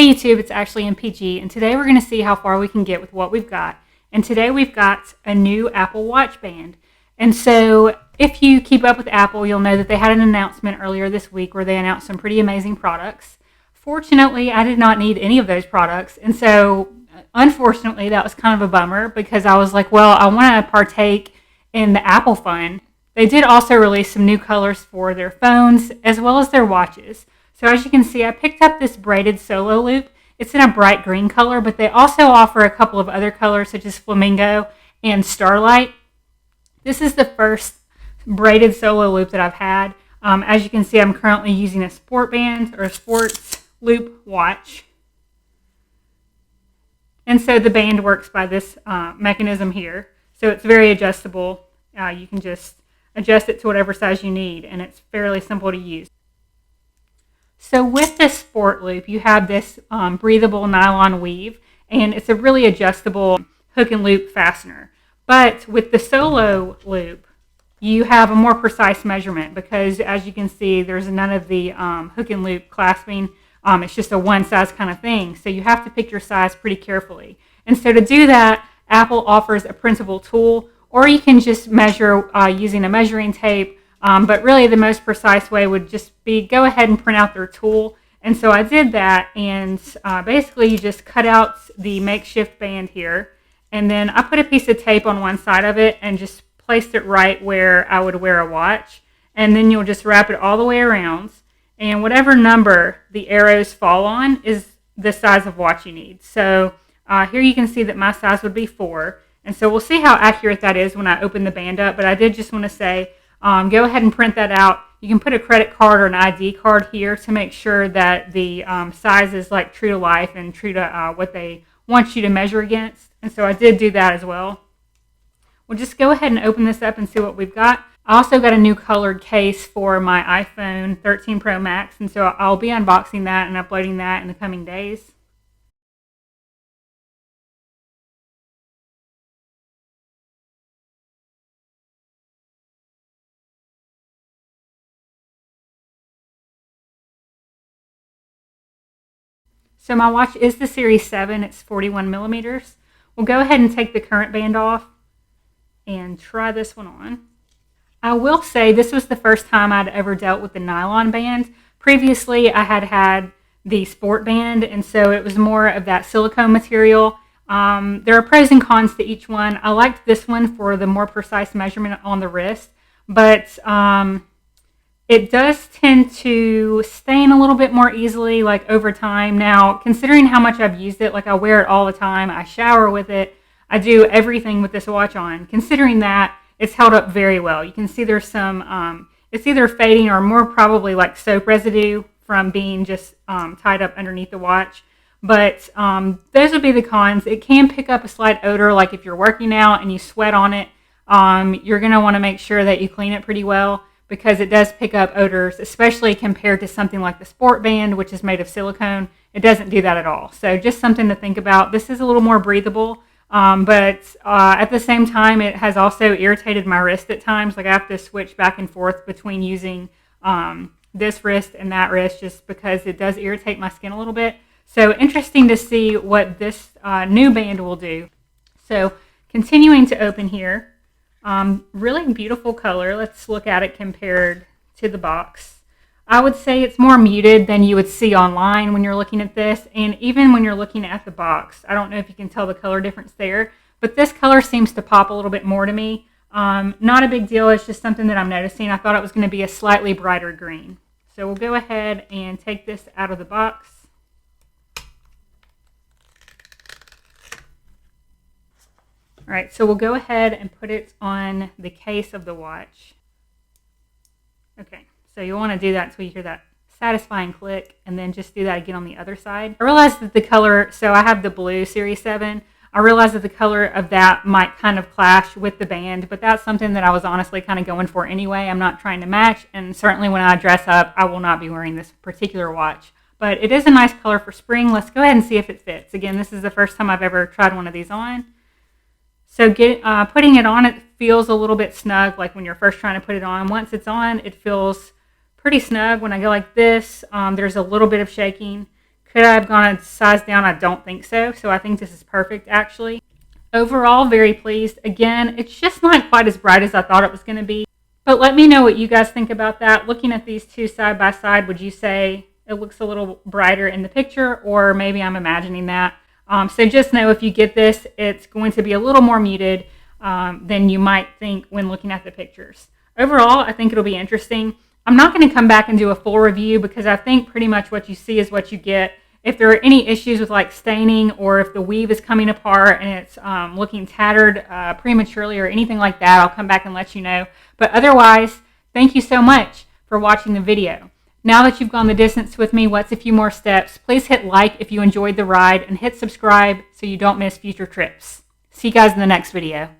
Hey YouTube, it's Ashley and PG, and today we're going to see how far we can get with what we've got. And today we've got a new Apple Watch band. And so if you keep up with Apple, you'll know that they had an announcement earlier this week where they announced some pretty amazing products. Fortunately, I did not need any of those products. And so unfortunately, that was kind of a bummer because I was like, well, I want to partake in the Apple fun. They did also release some new colors for their phones as well as their watches. So as you can see, I picked up this braided solo loop. It's in a bright green color, but they also offer a couple of other colors such as flamingo and starlight. This is the first braided solo loop that I've had. As you can see, I'm currently using a sport band or a sports loop watch. And so the band works by this mechanism here. So it's very adjustable. You can just adjust it to whatever size you need, and it's fairly simple to use. So with this sport loop, you have this breathable nylon weave, and it's a really adjustable hook and loop fastener. But with the solo loop, you have a more precise measurement because, as you can see, there's none of the hook and loop clasping. It's just a one size kind of thing. So you have to pick your size pretty carefully. And so to do that, Apple offers a printable tool, or you can just measure using a measuring tape. But really the most precise way would just be go ahead and print out their tool. And so I did that, and basically you just cut out the makeshift band here. And then I put a piece of tape on one side of it and just placed it right where I would wear a watch. And then you'll just wrap it all the way around. And whatever number the arrows fall on is the size of watch you need. So here you can see that my size would be 4. And so we'll see how accurate that is when I open the band up. But I did just want to say, go ahead and print that out. You can put a credit card or an ID card here to make sure that the size is like true to life and true to what they want you to measure against. And so I did do that as well. We'll just go ahead and open this up and see what we've got. I also got a new colored case for my iPhone 13 Pro Max, and so I'll be unboxing that and uploading that in the coming days. So my watch is the Series 7. It's 41 millimeters. We'll go ahead and take the current band off and try this one on. I will say this was the first time I'd ever dealt with the nylon band. Previously, I had had the sport band, and so it was more of that silicone material. There are pros and cons to each one. I liked this one for the more precise measurement on the wrist, but it does tend to stain a little bit more easily, like over time. Now, considering how much I've used it, like I wear it all the time, I shower with it, I do everything with this watch on. Considering that, it's held up very well. You can see there's some, it's either fading or more probably like soap residue from being just tied up underneath the watch. But those would be the cons. It can pick up a slight odor, like if you're working out and you sweat on it, you're going to want to make sure that you clean it pretty well, because it does pick up odors, especially compared to something like the sport band, which is made of silicone. It doesn't do that at all. So just something to think about. This is a little more breathable, but at the same time, it has also irritated my wrist at times. Like I have to switch back and forth between using this wrist and that wrist just because it does irritate my skin a little bit. So interesting to see what this new band will do. So continuing to open here. Really beautiful color. Let's look at it compared to the box. I would say it's more muted than you would see online when you're looking at this, and even when you're looking at the box. I don't know if you can tell the color difference there, but this color seems to pop a little bit more to me. Not a big deal. It's just something that I'm noticing. I thought it was going to be a slightly brighter green. So we'll go ahead and take this out of the box. All right, so we'll go ahead and put it on the case of the watch. Okay, so you'll want to do that until you hear that satisfying click, and then just do that again on the other side. I realized that the color, so I have the blue Series 7. I realized that the color of that might kind of clash with the band, but that's something that I was honestly kind of going for anyway. I'm not trying to match, and certainly when I dress up, I will not be wearing this particular watch. But it is a nice color for spring. Let's go ahead and see if it fits. Again, this is the first time I've ever tried one of these on. So putting it on, it feels a little bit snug, like when you're first trying to put it on. Once it's on, it feels pretty snug. When I go like this, there's a little bit of shaking Could I have gone a size down? I don't think so. So I think this is perfect, actually. Overall, very pleased. Again, it's just not quite as bright as I thought it was going to be. But let me know what you guys think about that. Looking at these two side by side, would you say it looks a little brighter in the picture, or maybe I'm imagining that? So just know if you get this, it's going to be a little more muted than you might think when looking at the pictures. Overall, I think it'll be interesting. I'm not going to come back and do a full review because I think pretty much what you see is what you get. If there are any issues with like staining, or if the weave is coming apart and it's looking tattered prematurely or anything like that, I'll come back and let you know. But otherwise, thank you so much for watching the video. Now that you've gone the distance with me, what's a few more steps? Please hit like if you enjoyed the ride, and hit subscribe so you don't miss future trips. See you guys in the next video.